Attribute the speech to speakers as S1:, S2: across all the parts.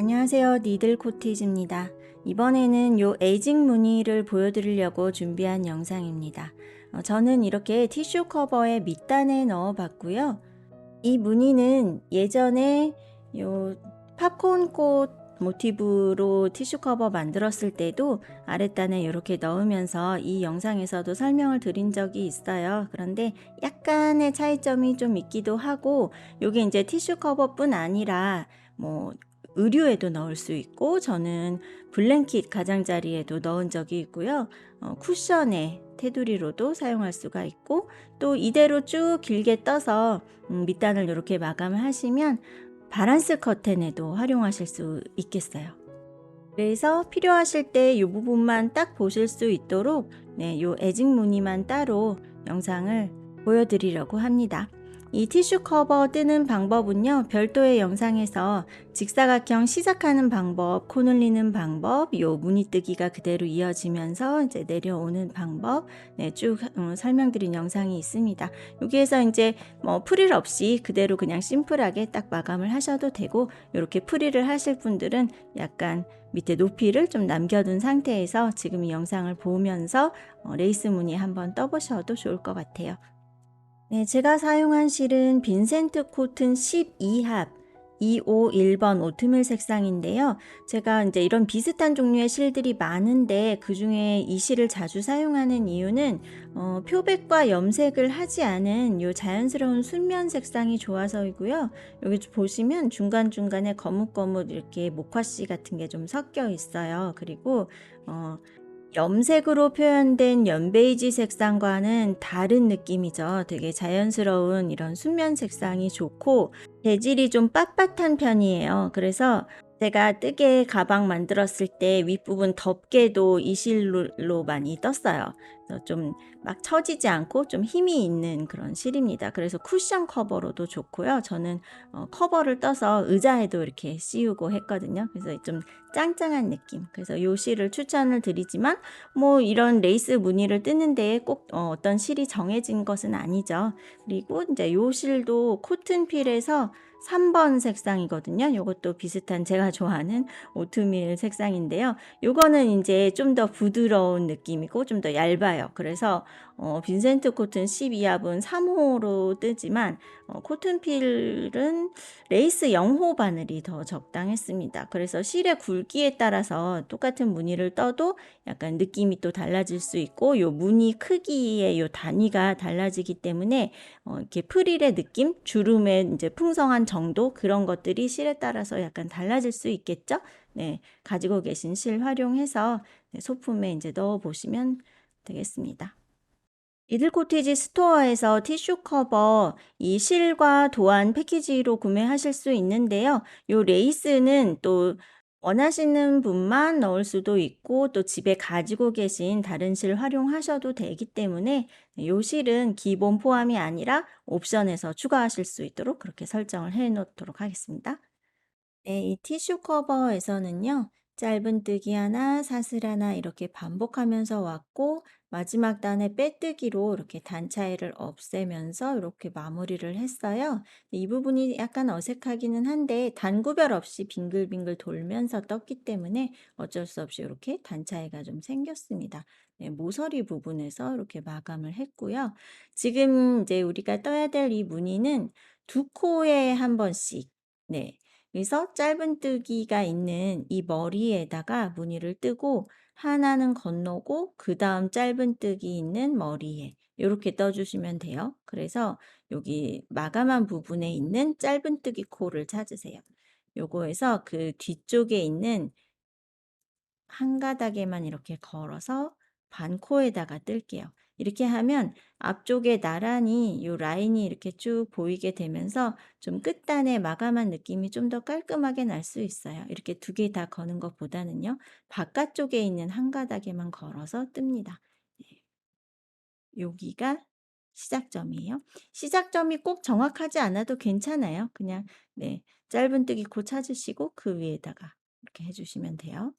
S1: 안녕하세요. 니들 코티즈입니다. 이번에는 요 에이징 무늬를 보여드리려고 준비한 영상입니다. 저는 이렇게 티슈 커버에 밑단에 넣어 봤고요. 이 무늬는 예전에 요 팝콘꽃 모티브로 티슈 커버 만들었을 때도 아랫단에 이렇게 넣으면서 이 영상에서도 설명을 드린 적이 있어요. 그런데 약간의 차이점이 좀 있기도 하고, 요게 이제 티슈 커버뿐 아니라 뭐 의류에도 넣을 수 있고, 저는 블랭킷 가장자리에도 넣은 적이 있고요. 쿠션에 테두리로도 사용할 수가 있고, 또 이대로 쭉 길게 떠서 밑단을 이렇게 마감을 하시면 바란스 커튼에도 활용하실 수 있겠어요. 그래서 필요하실 때 이 부분만 딱 보실 수 있도록 요 에징 무늬만 따로 영상을 보여드리려고 합니다. 이 티슈 커버 뜨는 방법은요, 별도의 영상에서 직사각형 시작하는 방법, 코 눌리는 방법, 요 무늬 뜨기가 그대로 이어지면서 이제 내려오는 방법, 쭉 설명드린 영상이 있습니다. 여기에서 이제 뭐 프릴 없이 그대로 그냥 심플하게 딱 마감을 하셔도 되고, 이렇게 프릴을 하실 분들은 약간 밑에 높이를 좀 남겨둔 상태에서 지금 이 영상을 보면서 레이스 무늬 한번 떠보셔도 좋을 것 같아요. 네, 제가 사용한 실은 빈센트 코튼 12합 251번 오트밀 색상인데요. 제가 이제 이런 비슷한 종류의 실들이 많은데 그 중에 이 실을 자주 사용하는 이유는 표백과 염색을 하지 않은 요 자연스러운 순면 색상이 좋아서이고요. 여기 보시면 중간중간에 거뭇거뭇 이렇게 목화씨 같은 게 좀 섞여 있어요. 그리고 염색으로 표현된 연베이지 색상과는 다른 느낌이죠. 되게 자연스러운 이런 순면 색상이 좋고 재질이 좀 빳빳한 편이에요. 그래서 제가 뜨개 가방 만들었을 때 윗부분 덮개도 이 실로 많이 떴어요. 그래서 좀 막 처지지 않고 좀 힘이 있는 그런 실입니다. 그래서 쿠션 커버로도 좋고요. 저는 커버를 떠서 의자에도 이렇게 씌우고 했거든요. 그래서 좀 짱짱한 느낌. 그래서 이 실을 추천을 드리지만 뭐 이런 레이스 무늬를 뜨는 데에 꼭 어떤 실이 정해진 것은 아니죠. 그리고 이제 요 실도 코튼 필에서 3번 색상이거든요. 이것도 비슷한 제가 좋아하는 오트밀 색상인데요. 요거는 이제 좀 더 부드러운 느낌이고 좀 더 얇아요. 그래서 빈센트 코튼 12합은 3호로 뜨지만 코튼 필은 레이스 0호 바늘이 더 적당했습니다. 그래서 실의 굵기에 따라서 똑같은 무늬를 떠도 약간 느낌이 또 달라질 수 있고, 요 무늬 크기의 요 단위가 달라지기 때문에 이렇게 프릴의 느낌, 주름의 이제 풍성한 정도, 그런 것들이 실에 따라서 약간 달라질 수 있겠죠. 네, 가지고 계신 실 활용해서 소품에 이제 넣어 보시면 되겠습니다. 이들 코티지 스토어에서 티슈 커버 이 실과 도안 패키지로 구매하실 수 있는데요. 요 레이스는 또 원하시는 분만 넣을 수도 있고, 또 집에 가지고 계신 다른 실 활용하셔도 되기 때문에 요 실은 기본 포함이 아니라 옵션에서 추가하실 수 있도록 그렇게 설정을 해 놓도록 하겠습니다. 네, 이 티슈 커버에서는요, 짧은뜨기 하나, 사슬 하나 이렇게 반복하면서 왔고, 마지막 단에 빼뜨기로 이렇게 단 차이를 없애면서 이렇게 마무리를 했어요. 이 부분이 약간 어색하기는 한데, 단 구별 없이 빙글빙글 돌면서 떴기 때문에 어쩔 수 없이 이렇게 단 차이가 좀 생겼습니다. 네, 모서리 부분에서 이렇게 마감을 했고요. 지금 이제 우리가 떠야 될 이 무늬는 두 코에 한 번씩, 네, 그래서 짧은뜨기가 있는 이 머리에다가 무늬를 뜨고, 하나는 건너고 그 다음 짧은뜨기 있는 머리에 이렇게 떠주시면 돼요. 그래서 여기 마감한 부분에 있는 짧은뜨기 코를 찾으세요. 요거에서 그 뒤쪽에 있는 한 가닥에만 이렇게 걸어서 반코에다가 뜰게요. 이렇게 하면 앞쪽에 나란히 요 라인이 이렇게 쭉 보이게 되면서 좀 끝단에 마감한 느낌이 좀 더 깔끔하게 날 수 있어요. 이렇게 두 개 다 거는 것보다는요. 바깥쪽에 있는 한 가닥에만 걸어서 뜹니다. 네, 여기가 시작점이에요. 시작점이 꼭 정확하지 않아도 괜찮아요. 그냥 네, 짧은뜨기 코 찾으시고 그 위에다가 이렇게 해주시면 돼요.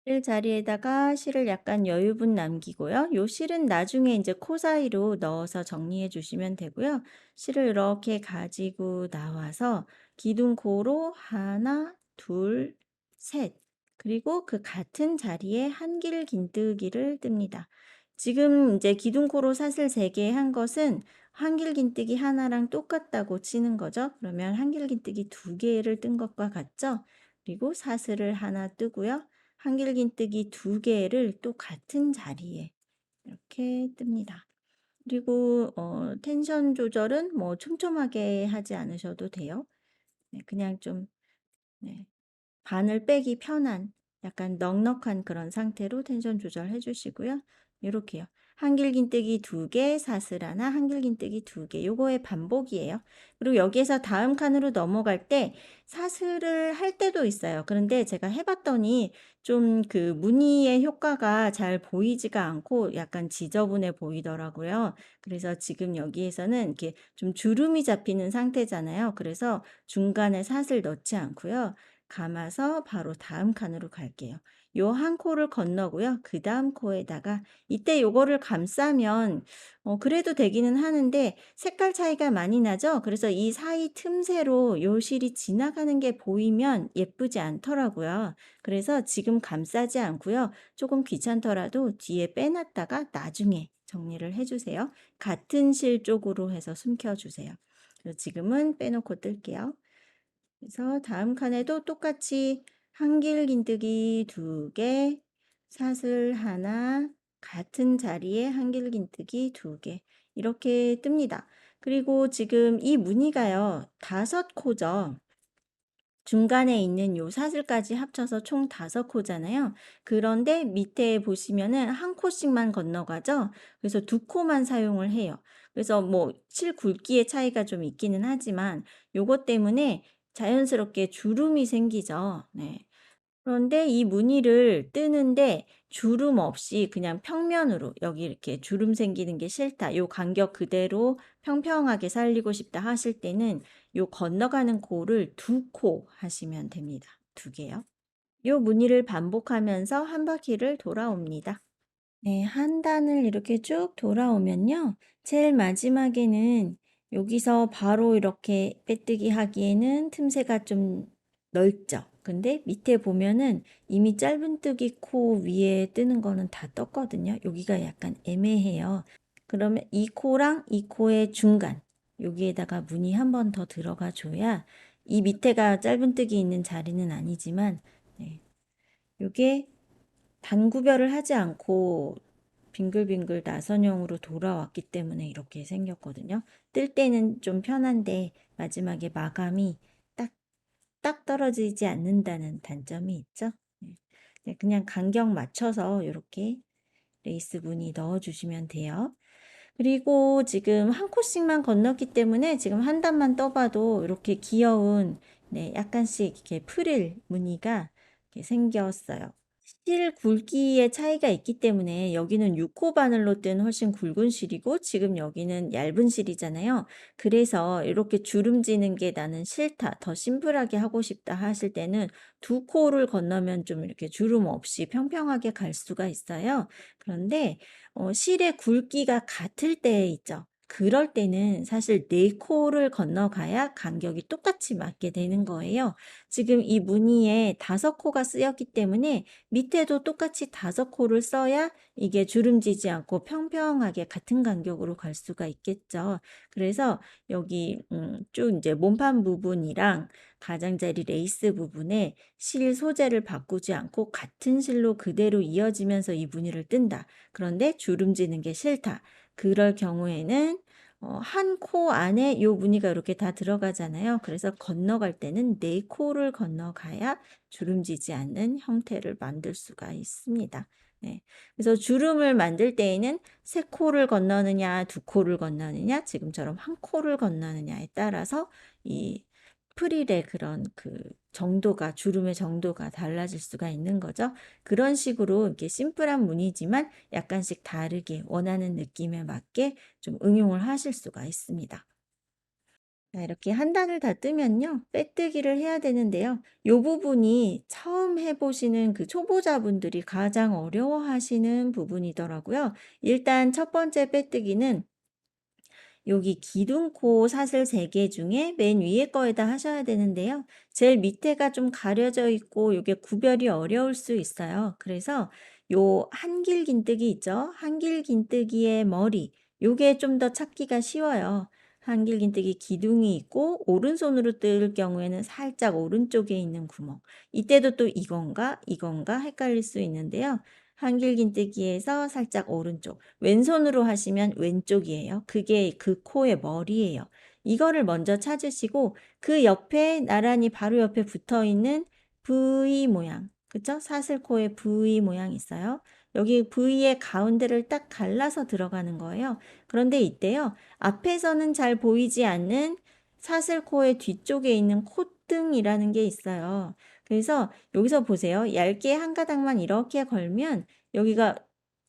S1: 실 자리에다가 실을 약간 여유분 남기고요. 요 실은 나중에 이제 코 사이로 넣어서 정리해 주시면 되고요. 실을 이렇게 가지고 나와서 기둥코로 하나, 둘, 셋, 그리고 그 같은 자리에 한길 긴뜨기를 뜹니다. 지금 이제 기둥코로 사슬 3개 한 것은 한길 긴뜨기 하나랑 똑같다고 치는 거죠. 그러면 한길 긴뜨기 2개를 뜬 것과 같죠? 그리고 사슬을 하나 뜨고요. 한길 긴뜨기 2개를 또 같은 자리에 이렇게 뜹니다. 그리고 텐션 조절은 뭐 촘촘하게 하지 않으셔도 돼요. 네, 그냥 좀, 네, 바늘 빼기 편한 약간 넉넉한 그런 상태로 텐션 조절해 주시고요. 요렇게요. 한길긴뜨기 2개, 사슬 하나, 한길긴뜨기 2개. 요거의 반복이에요. 그리고 여기에서 다음 칸으로 넘어갈 때 사슬을 할 때도 있어요. 그런데 제가 해 봤더니 좀 그 무늬의 효과가 잘 보이지가 않고 약간 지저분해 보이더라고요. 그래서 지금 여기에서는 이렇게 좀 주름이 잡히는 상태잖아요. 그래서 중간에 사슬 넣지 않고요. 감아서 바로 다음 칸으로 갈게요. 요 한 코를 건너고요. 그다음 코에다가 이때 요거를 감싸면 그래도 되기는 하는데 색깔 차이가 많이 나죠. 그래서 이 사이 틈새로 요 실이 지나가는 게 보이면 예쁘지 않더라고요. 그래서 지금 감싸지 않고요. 조금 귀찮더라도 뒤에 빼놨다가 나중에 정리를 해 주세요. 같은 실 쪽으로 해서 숨겨 주세요. 그래서 지금은 빼놓고 뜰게요. 그래서 다음 칸에도 똑같이 한길 긴뜨기 2개, 사슬 하나, 같은 자리에 한길 긴뜨기 2개 이렇게 뜹니다. 그리고 지금 이 무늬가요. 5코죠. 중간에 있는 요 사슬까지 합쳐서 총 5코잖아요. 그런데 밑에 보시면은 한 코씩만 건너가죠. 그래서 2코만 사용을 해요. 그래서 뭐 실 굵기의 차이가 좀 있기는 하지만 요것 때문에 자연스럽게 주름이 생기죠. 네. 그런데 이 무늬를 뜨는데 주름 없이 그냥 평면으로 여기 이렇게 주름 생기는 게 싫다. 요 간격 그대로 평평하게 살리고 싶다 하실 때는 요 건너가는 코를 2코 하시면 됩니다. 2개요. 요 무늬를 반복하면서 한 바퀴를 돌아옵니다. 네, 한 단을 이렇게 쭉 돌아오면요. 제일 마지막에는 여기서 바로 이렇게 빼뜨기 하기에는 틈새가 좀 넓죠. 근데 밑에 보면은 이미 짧은뜨기 코 위에 뜨는 거는 다 떴거든요. 여기가 약간 애매해요. 그러면 이 코랑 이 코의 중간, 여기에다가 무늬 한 번 더 들어가 줘야 이 밑에가 짧은뜨기 있는 자리는 아니지만, 네, 요게 단구별을 하지 않고 빙글빙글 나선형으로 돌아왔기 때문에 이렇게 생겼거든요. 뜰 때는 좀 편한데 마지막에 마감이 딱 떨어지지 않는다는 단점이 있죠. 네. 네, 그냥 간격 맞춰서 이렇게 레이스 무늬 넣어주시면 돼요. 그리고 지금 한 코씩만 건넜기 때문에 지금 한 단만 떠봐도 이렇게 귀여운 네, 약간씩 이렇게 프릴 무늬가 이렇게 생겼어요. 실 굵기의 차이가 있기 때문에 여기는 6호 바늘로 뜬 훨씬 굵은 실이고 지금 여기는 얇은 실이잖아요. 그래서 이렇게 주름지는 게 나는 싫다, 더 심플하게 하고 싶다 하실 때는 2코를 건너면 좀 이렇게 주름 없이 평평하게 갈 수가 있어요. 그런데 실의 굵기가 같을 때 있죠. 그럴 때는 사실 4코를 건너가야 간격이 똑같이 맞게 되는 거예요. 지금 이 무늬에 5코가 쓰였기 때문에 밑에도 똑같이 5코를 써야 이게 주름지지 않고 평평하게 같은 간격으로 갈 수가 있겠죠. 그래서 여기 쭉 이제 몸판 부분이랑 가장자리 레이스 부분에 실 소재를 바꾸지 않고 같은 실로 그대로 이어지면서 이 무늬를 뜬다. 그런데 주름지는 게 싫다. 그럴 경우에는 한 코 안에 요 무늬가 이렇게 다 들어가잖아요. 그래서 건너갈 때는 4코를 건너가야 주름지지 않는 형태를 만들 수가 있습니다. 네. 그래서 주름을 만들 때에는 3코를 건너느냐, 2코를 건너느냐, 지금처럼 1코를 건너느냐에 따라서 이 프릴의 그런 그 정도가, 주름의 정도가 달라질 수가 있는 거죠. 그런 식으로 이렇게 심플한 무늬지만 약간씩 다르게 원하는 느낌에 맞게 좀 응용을 하실 수가 있습니다. 자, 이렇게 한 단을 다 뜨면요. 빼뜨기를 해야 되는데요. 요 부분이 처음 해보시는 그 초보자분들이 가장 어려워하시는 부분이더라고요. 일단 첫 번째 빼뜨기는 여기 기둥코 사슬 3개 중에 맨 위에 거에다 하셔야 되는데요. 제일 밑에가 좀 가려져 있고 요게 구별이 어려울 수 있어요. 그래서 요 한길긴뜨기 있죠? 한길긴뜨기의 머리, 요게 좀 더 찾기가 쉬워요. 한길긴뜨기 기둥이 있고 오른손으로 뜰 경우에는 살짝 오른쪽에 있는 구멍. 이때도 또 이건가 이건가 헷갈릴 수 있는데요. 한길긴뜨기에서 살짝 오른쪽, 왼손으로 하시면 왼쪽이에요. 그게 그 코의 머리예요. 이거를 먼저 찾으시고 그 옆에 나란히 바로 옆에 붙어 있는 V 모양, 그쵸? 사슬코의 V 모양 있어요. 여기 V의 가운데를 딱 갈라서 들어가는 거예요. 그런데 이때요, 앞에서는 잘 보이지 않는 사슬코의 뒤쪽에 있는 콧등이라는 게 있어요. 그래서 여기서 보세요. 얇게 한 가닥만 이렇게 걸면 여기가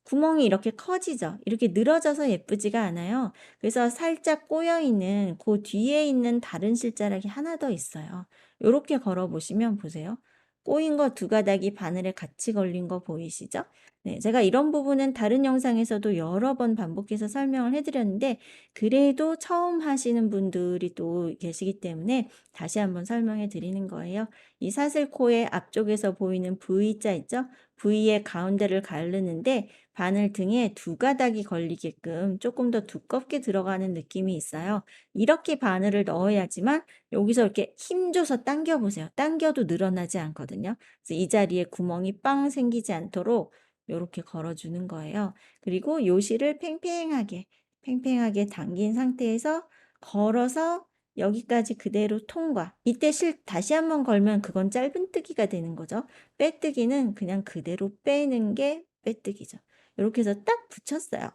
S1: 구멍이 이렇게 커지죠. 이렇게 늘어져서 예쁘지가 않아요. 그래서 살짝 꼬여 있는 그 뒤에 있는 다른 실자락이 하나 더 있어요. 요렇게 걸어 보시면 보세요. 꼬인 거 두 가닥이 바늘에 같이 걸린 거 보이시죠? 네, 제가 이런 부분은 다른 영상에서도 여러 번 반복해서 설명을 해드렸는데 그래도 처음 하시는 분들이 또 계시기 때문에 다시 한번 설명해 드리는 거예요. 이 사슬코의 앞쪽에서 보이는 V자 있죠? V의 가운데를 가르는데 바늘 등에 두 가닥이 걸리게끔 조금 더 두껍게 들어가는 느낌이 있어요. 이렇게 바늘을 넣어야지만 여기서 이렇게 힘줘서 당겨 보세요. 당겨도 늘어나지 않거든요. 그래서 이 자리에 구멍이 빵 생기지 않도록 요렇게 걸어주는 거예요. 그리고 요실을 팽팽하게 당긴 상태에서 걸어서 여기까지 그대로 통과. 이때 실 다시 한번 걸면 그건 짧은뜨기가 되는 거죠. 빼뜨기는 그냥 그대로 빼는 게 빼뜨기죠. 이렇게 해서 딱 붙였어요.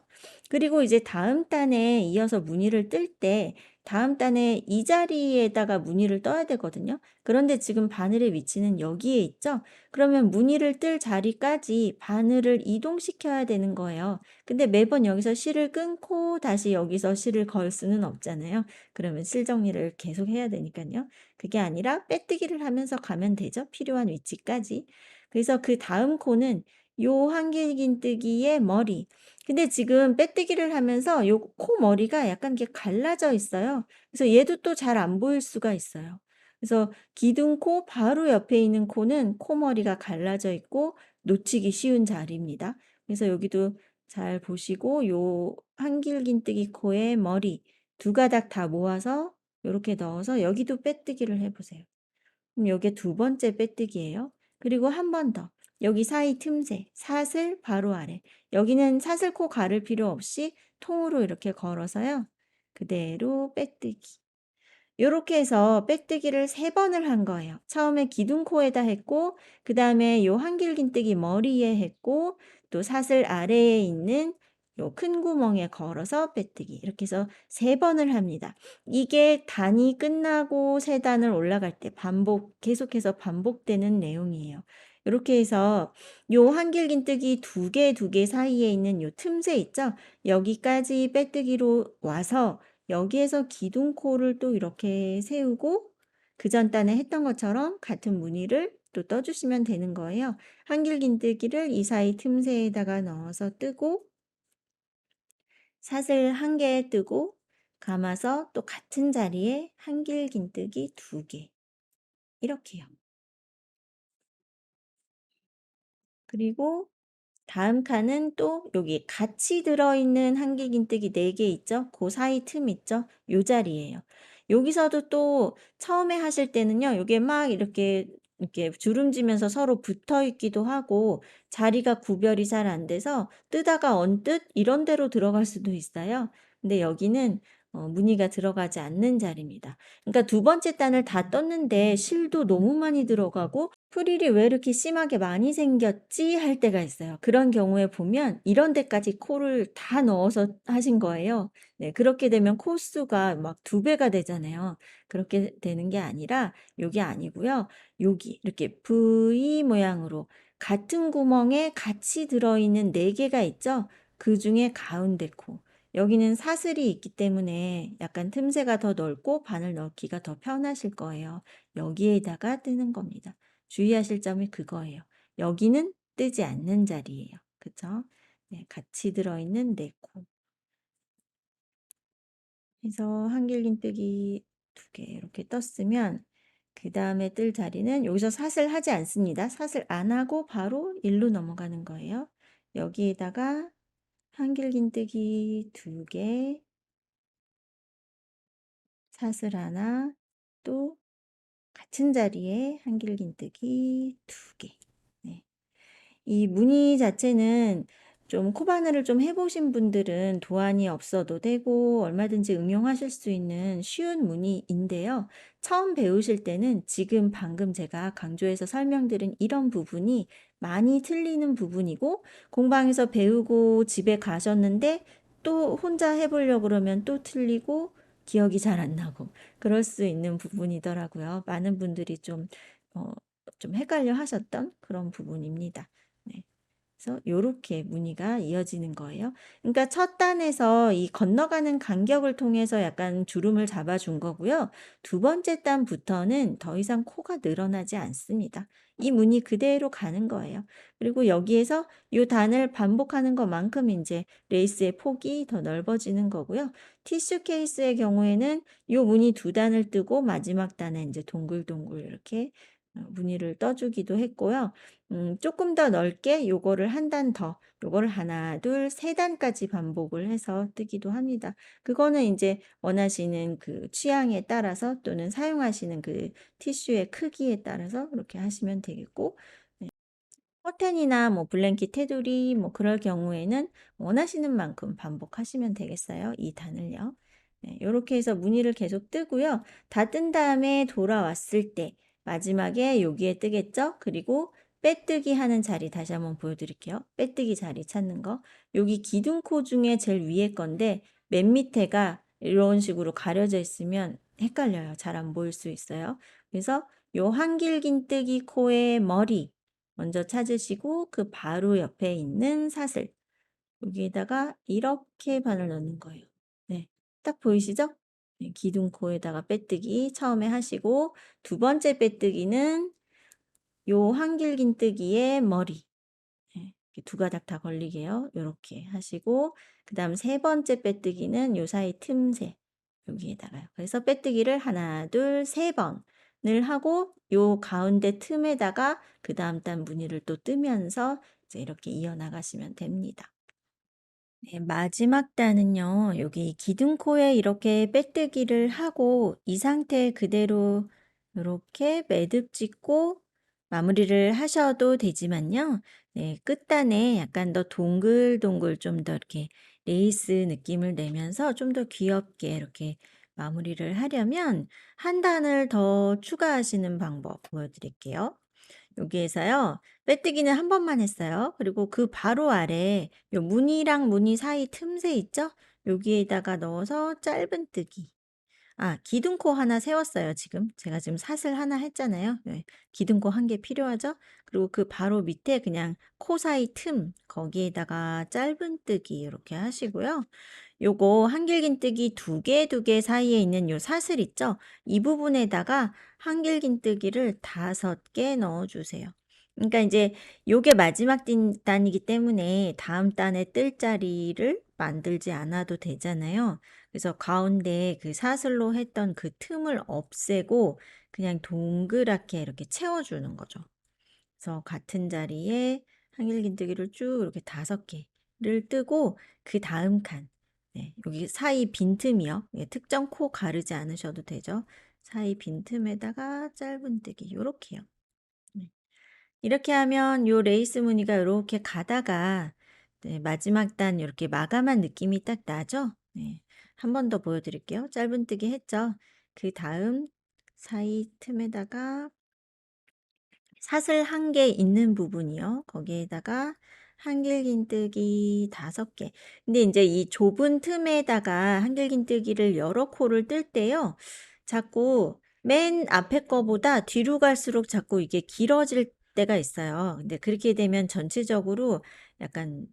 S1: 그리고 이제 다음 단에 이어서 무늬를 뜰 때 다음 단에 이 자리에다가 무늬를 떠야 되거든요. 그런데 지금 바늘의 위치는 여기에 있죠. 그러면 무늬를 뜰 자리까지 바늘을 이동시켜야 되는 거예요. 근데 매번 여기서 실을 끊고 다시 여기서 실을 걸 수는 없잖아요. 그러면 실 정리를 계속 해야 되니까요. 그게 아니라 빼뜨기를 하면서 가면 되죠. 필요한 위치까지. 그래서 그 다음 코는 요 한길긴뜨기의 머리. 근데 지금 빼뜨기를 하면서 요 코 머리가 약간 이렇게 갈라져 있어요. 그래서 얘도 또 잘 안 보일 수가 있어요. 그래서 기둥코 바로 옆에 있는 코는 코머리가 갈라져 있고 놓치기 쉬운 자리입니다. 그래서 여기도 잘 보시고 요 한길긴뜨기 코의 머리 두 가닥 다 모아서 요렇게 넣어서 여기도 빼뜨기를 해 보세요. 그럼 요게 두 번째 빼뜨기예요. 그리고 한 번 더. 여기 사이 틈새, 사슬 바로 아래. 여기는 사슬코 가를 필요 없이 통으로 이렇게 걸어서요. 그대로 빼뜨기. 요렇게 해서 빼뜨기를 3번을 한 거예요. 처음에 기둥코에다 했고 그다음에 요 한길긴뜨기 머리에 했고 또 사슬 아래에 있는 요 큰 구멍에 걸어서 빼뜨기. 이렇게 해서 3번을 합니다. 이게 단이 끝나고 세 단을 올라갈 때 계속해서 반복되는 내용이에요. 요렇게 해서 요 한길긴뜨기 두 개 사이에 있는 요 틈새 있죠? 여기까지 빼뜨기로 와서 여기에서 기둥코를 또 이렇게 세우고 그 전 단에 했던 것처럼 같은 무늬를 또 떠주시면 되는 거예요. 한길긴뜨기를 이 사이 틈새에다가 넣어서 뜨고 사슬 1개 뜨고 감아서 또 같은 자리에 한길긴뜨기 2개 이렇게요. 그리고 다음 칸은 또 여기 같이 들어있는 한길긴뜨기 4개 있죠? 그 사이 틈 있죠? 요 자리예요. 여기서도 또 처음에 하실 때는요. 요게 막 이렇게 주름지면서 서로 붙어 있기도 하고 자리가 구별이 잘 안 돼서 뜨다가 언뜻 이런 데로 들어갈 수도 있어요. 근데 여기는 무늬가 들어가지 않는 자리입니다. 그러니까 두 번째 단을 다 떴는데 실도 너무 많이 들어가고 '프릴이 왜 이렇게 심하게 많이 생겼지?' 할 때가 있어요. 그런 경우에 보면 이런 데까지 코를 다 넣어서 하신 거예요. 네, 그렇게 되면 코수가 막 2배가 되잖아요. 그렇게 되는 게 아니라 요게 아니고요. 여기 이렇게 V 모양으로 같은 구멍에 같이 들어있는 4개가 있죠? 그중에 가운데 코. 여기는 사슬이 있기 때문에 약간 틈새가 더 넓고 바늘 넣기가 더 편하실 거예요. 여기에다가 뜨는 겁니다. 주의하실 점이 그거예요. 여기는 뜨지 않는 자리예요. 그쵸? 네, 같이 들어있는 4코. 해서 한길긴뜨기 2개 이렇게 떴으면 그다음에 뜰 자리는 여기서 사슬 하지 않습니다. 사슬 안 하고 바로 일로 넘어가는 거예요. 여기에다가 한길긴뜨기 2개, 사슬 하나, 또 같은 자리에 한길긴뜨기 2개. 네. 이 무늬 자체는 좀 코바늘을 좀 해 보신 분들은 도안이 없어도 되고 얼마든지 응용하실 수 있는 쉬운 무늬인데요. 처음 배우실 때는 지금 방금 제가 강조해서 설명드린 이런 부분이 많이 틀리는 부분이고, 공방에서 배우고 집에 가셨는데 또 혼자 해 보려고 그러면 또 틀리고 기억이 잘 안 나고 그럴 수 있는 부분이더라고요. 많은 분들이 어 좀 헷갈려 하셨던 그런 부분입니다. 네. 그래서 요렇게 무늬가 이어지는 거예요. 그러니까 첫 단에서 이 건너가는 간격을 통해서 약간 주름을 잡아 준 거고요. 두 번째 단부터는 더 이상 코가 늘어나지 않습니다. 이 무늬 그대로 가는 거예요. 그리고 여기에서 요 단을 반복하는 것만큼 인제 레이스의 폭이 더 넓어지는 거고요. 티슈 케이스의 경우에는 요 무늬 두 단을 뜨고 마지막 단에 인제 동글동글 이렇게 무늬를 떠 주기도 했고요. 쪼끔 더 넓게 요거를 한 단 더, 요거를 하나, 둘, 세 단까지 반복을 해서 뜨기도 합니다. 그거는 인제 원하시는 그 취향에 따라서 또는 사용하시는 그 티슈의 크기에 따라서 그렇게 하시면 되겠고, 네. 커튼이나 뭐 블랭킷 테두리 뭐 그럴 경우에는 원하시는 만큼 반복하시면 되겠어요, 이 단을요. 네, 요렇게 해서 무늬를 계속 뜨고요. 다 뜬 다음에 돌아왔을 때 마지막에 여기에 뜨겠죠? 그리고 빼뜨기 하는 자리 다시 한번 보여드릴게요. 빼뜨기 자리 찾는 거. 여기 기둥코 중에 제일 위에 건데 맨 밑에가 이런 식으로 가려져 있으면 헷갈려요. 잘 안 보일 수 있어요. 그래서 요 한길긴뜨기 코의 머리 먼저 찾으시고 그 바로 옆에 있는 사슬 여기에다가 이렇게 바늘 넣는 거예요. 네. 딱 보이시죠? 네, 기둥코에다가 빼뜨기 처음에 하시고 두 번째 빼뜨기는 요 한길긴뜨기의 머리 네, 이렇게 두 가닥 다 걸리게요. 요렇게 하시고 그다음 세 번째 빼뜨기는 요 사이 틈새 여기에다가요. 그래서 빼뜨기를 하나, 둘, 세 번을 하고 요 가운데 틈에다가 그다음 단 무늬를 또 뜨면서 이제 이렇게 이어나가시면 됩니다. 네, 마지막 단은요. 여기 기둥코에 이렇게 빼뜨기를 하고 이 상태 그대로 이렇게 매듭 짓고 마무리를 하셔도 되지만요. 네, 끝단에 약간 더 동글동글 좀 더 이렇게 레이스 느낌을 내면서 좀 더 귀엽게 이렇게 마무리를 하려면 한 단을 더 추가하시는 방법 보여드릴게요. 여기에서요. 빼뜨기는 한 번만 했어요. 그리고 그 바로 아래 요 무늬랑 무늬 사이 틈새 있죠? 여기에다가 넣어서 짧은뜨기. 아, 기둥코 하나 세웠어요, 지금. 제가 지금 사슬 하나 했잖아요. 네, 기둥코 한 개 필요하죠? 그리고 그 바로 밑에 그냥 코 사이 틈 거기에다가 짧은뜨기 이렇게 하시고요. 요거 한길긴뜨기 두 개 사이에 있는 요 사슬 있죠? 이 부분에다가 한길긴뜨기를 5개 넣어 주세요. 그러니까 인제 요게 마지막 단이기 때문에 다음 단에 뜰 자리를 만들지 않아도 되잖아요. 그래서 가운데 그 사슬로 했던 그 틈을 없애고 그냥 동그랗게 이렇게 채워 주는 거죠. 그래서 같은 자리에 한길긴뜨기를 쭉 이렇게 5개를 뜨고 그다음 칸 네, 여기 사이 빈틈이요. 예, 특정 코 가르지 않으셔도 되죠. 사이 빈틈에다가 짧은뜨기 요렇게요. 네. 이렇게 하면 요 레이스 무늬가 요렇게 가다가 네, 마지막 단 이렇게 마감한 느낌이 딱 나죠? 네. 한 번 더 보여드릴게요. 짧은뜨기 했죠? 그다음 사이 틈에다가 사슬 한 개 있는 부분이요. 거기에다가 한길긴뜨기 5개. 근데 인제 이 좁은 틈에다가 한길긴뜨기를 여러 코를 뜰 때요. 자꾸 맨 앞에 거보다 뒤로 갈수록 자꾸 이게 길어질 때가 있어요. 근데 그렇게 되면 전체적으로 약간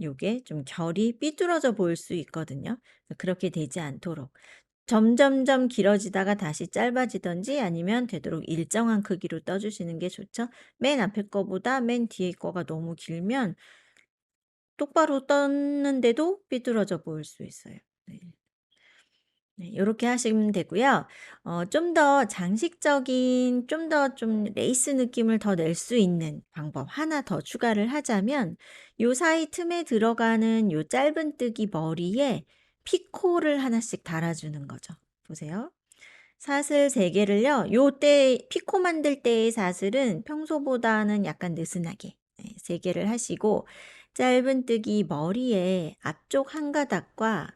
S1: 요게 좀 결이 삐뚤어져 보일 수 있거든요. 그렇게 되지 않도록 점점점 길어지다가 다시 짧아지든지 아니면 되도록 일정한 크기로 떠 주시는 게 좋죠. 맨 앞에 거보다 맨 뒤에 거가 너무 길면 똑바로 떴는데도 삐뚤어져 보일 수 있어요. 네. 네, 요렇게 하시면 되고요. 좀 더 장식적인 좀 더 좀 레이스 느낌을 더 낼 수 있는 방법 하나 더 추가를 하자면 요 사이 틈에 들어가는 요 짧은뜨기 머리에 피코를 하나씩 달아주는 거죠. 보세요. 사슬 3 개를요. 요때 피코 만들 때의 사슬은 평소보다는 약간 느슨하게 3 개를 하시고 짧은뜨기 머리에 앞쪽 한 가닥과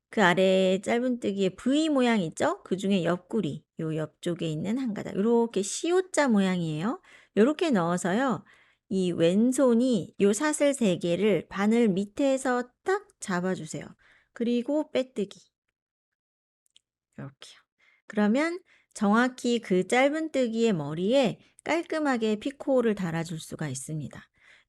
S1: 그 아래에 짧은뜨기의 V 모양 있죠? 그중에 옆구리 요 옆쪽에 있는 한 가닥 요렇게 시옷자 모양이에요. 요렇게 넣어서요. 이 왼손이 요 사슬 3 개를 바늘 밑에서 딱 잡아 주세요. 그리고 빼뜨기. 요렇게요. 그러면 정확히 그 짧은뜨기의 머리에 깔끔하게 피코를 달아줄 수가 있습니다.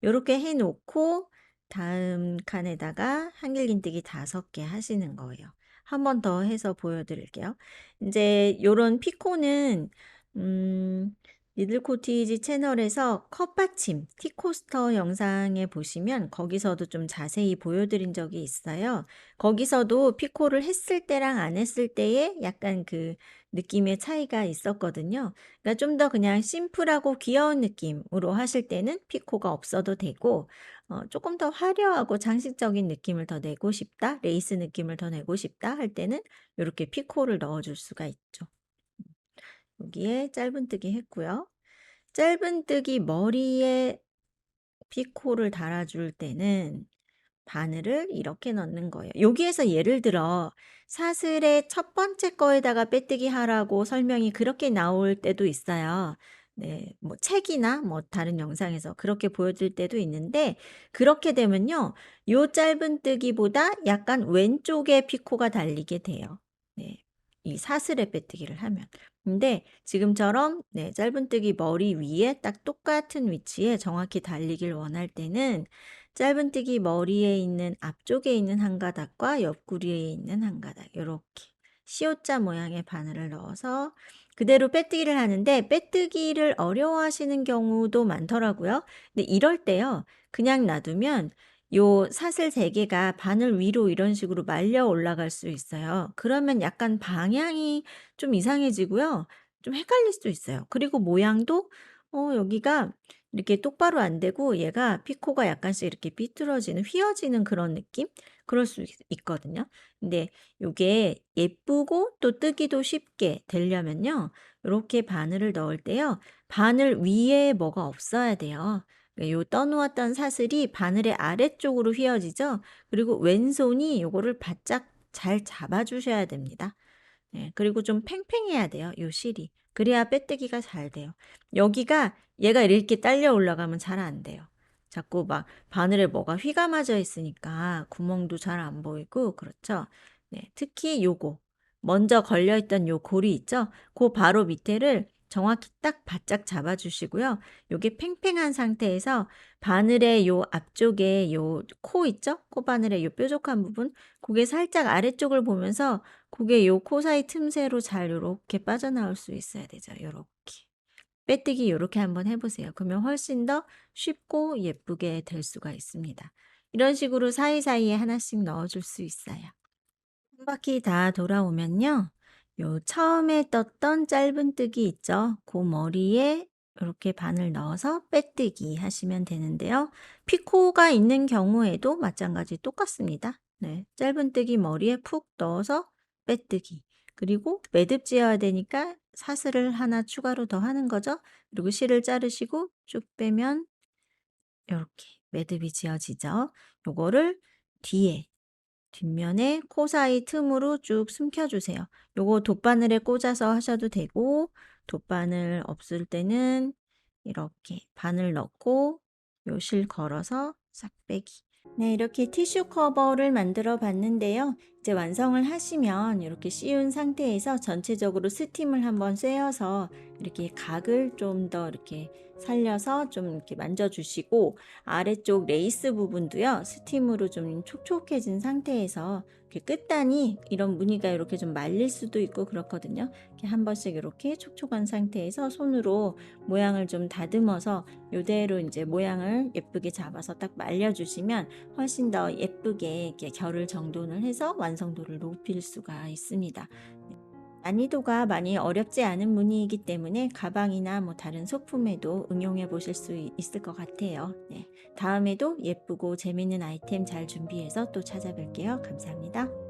S1: 요렇게 해 놓고 다음 칸에다가 한길긴뜨기 5 개 하시는 거예요. 한 번 더 해서 보여 드릴게요. 인제 요런 피코는 음 리들 코티지 채널에서 컵받침 티코스터 영상에 보시면 거기서도 좀 자세히 보여 드린 적이 있어요. 거기서도 피코를 했을 때랑 안 했을 때의 약간 그 느낌의 차이가 있었거든요. 그러니까 좀 더 그냥 심플하고 귀여운 느낌으로 하실 때는 피코가 없어도 되고 쪼끔 더 화려하고 장식적인 느낌을 더 내고 싶다, 레이스 느낌을 더 내고 싶다 할 때는 요렇게 피코를 넣어 줄 수가 있죠. 여기에 짧은뜨기 했고요. 짧은뜨기 머리에 피코를 달아줄 때는 바늘을 이렇게 넣는 거예요. 여기에서 예를 들어 사슬의 첫 번째 거에다가 빼뜨기 하라고 설명이 그렇게 나올 때도 있어요. 네. 뭐 책이나 뭐 다른 영상에서 그렇게 보여줄 때도 있는데 그렇게 되면요. 요 짧은뜨기보다 약간 왼쪽에 피코가 달리게 돼요. 네. 이 사슬에 빼뜨기를 하면. 근데 지금처럼 네 짧은뜨기 머리 위에 딱 똑같은 위치에 정확히 달리길 원할 때는 짧은뜨기 머리에 있는 앞쪽에 있는 한 가닥과 옆구리에 있는 한 가닥 요렇게 시옷자 모양의 바늘을 넣어서 그대로 빼뜨기를 하는데 빼뜨기를 어려워하시는 경우도 많더라고요. 근데 이럴 때요. 그냥 놔두면 요 사슬 3 개가 바늘 위로 이런 식으로 말려 올라갈 수 있어요. 그러면 약간 방향이 좀 이상해지고요. 좀 헷갈릴 수 있어요. 그리고 모양도 여기가 이렇게 똑바로 안 되고 얘가 피코가 약간씩 이렇게 삐뚤어지는 휘어지는 그런 느낌? 그럴 수 있거든요. 근데 요게 예쁘고 또 뜨기도 쉽게 되려면요. 요렇게 바늘을 넣을 때요. 바늘 위에 뭐가 없어야 돼요. 요 떠놓았던 사슬이 바늘의 아래쪽으로 휘어지죠. 그리고 왼손이 요거를 바짝 잘 잡아 주셔야 됩니다. 네, 그리고 좀 팽팽해야 돼요, 요 실이. 그래야 빼뜨기가 잘 돼요. 여기가 얘가 이렇게 딸려 올라가면 잘 안 돼요. 자꾸 막 바늘에 뭐가 휘가 맞아 있으니까 구멍도 잘 안 보이고 그렇죠. 네, 특히 요거 먼저 걸려 있던 요 고리 있죠? 그 바로 밑에를 정확히 딱 바짝 잡아 주시고요. 요게 팽팽한 상태에서 바늘의 요 앞쪽에 요 코 있죠? 코바늘의 요 뾰족한 부분 고게 살짝 아래쪽을 보면서 고게 요 코 사이 틈새로 잘 요렇게 빠져나올 수 있어야 되죠. 요렇게. 빼뜨기 요렇게 한번 해 보세요. 그러면 훨씬 더 쉽고 예쁘게 될 수가 있습니다. 이런 식으로 사이사이에 하나씩 넣어 줄 수 있어요. 한 바퀴 다 돌아오면요. 요 처음에 떴던 짧은뜨기 있죠? 그 머리에 이렇게 바늘 넣어서 빼뜨기 하시면 되는데요. 피코가 있는 경우에도 마찬가지 똑같습니다. 네, 짧은뜨기 머리에 푹 넣어서 빼뜨기. 그리고 매듭 지어야 되니까 사슬을 하나 추가로 더 하는 거죠. 그리고 실을 자르시고 쭉 빼면 이렇게 매듭이 지어지죠. 요거를 뒤에 뒷면에 코 사이 틈으로 쭉 숨겨 주세요. 요거 돗바늘에 꽂아서 하셔도 되고 돗바늘 없을 때는 이렇게 바늘 넣고 요 실 걸어서 싹 빼기. 네, 이렇게 티슈 커버를 만들어 봤는데요. 이제 완성을 하시면 이렇게 씌운 상태에서 전체적으로 스팀을 한번 쐬어서 이렇게 각을 좀 더 이렇게 살려서 좀 이렇게 만져주시고 아래쪽 레이스 부분도요. 스팀으로 좀 촉촉해진 상태에서 이렇게 끝단이 이런 무늬가 이렇게 좀 말릴 수도 있고 그렇거든요. 이렇게 한 번씩 이렇게 촉촉한 상태에서 손으로 모양을 좀 다듬어서 이대로 이제 모양을 예쁘게 잡아서 딱 말려주시면 훨씬 더 예쁘게 이렇게 결을 정돈을 해서 완성도를 높일 수가 있습니다. 네. 난이도가 많이 어렵지 않은 무늬이기 때문에 가방이나 뭐 다른 소품에도 응용해 보실 수 있을 것 같아요. 네. 다음에도 예쁘고 재밌는 아이템 잘 준비해서 또 찾아뵐게요. 감사합니다.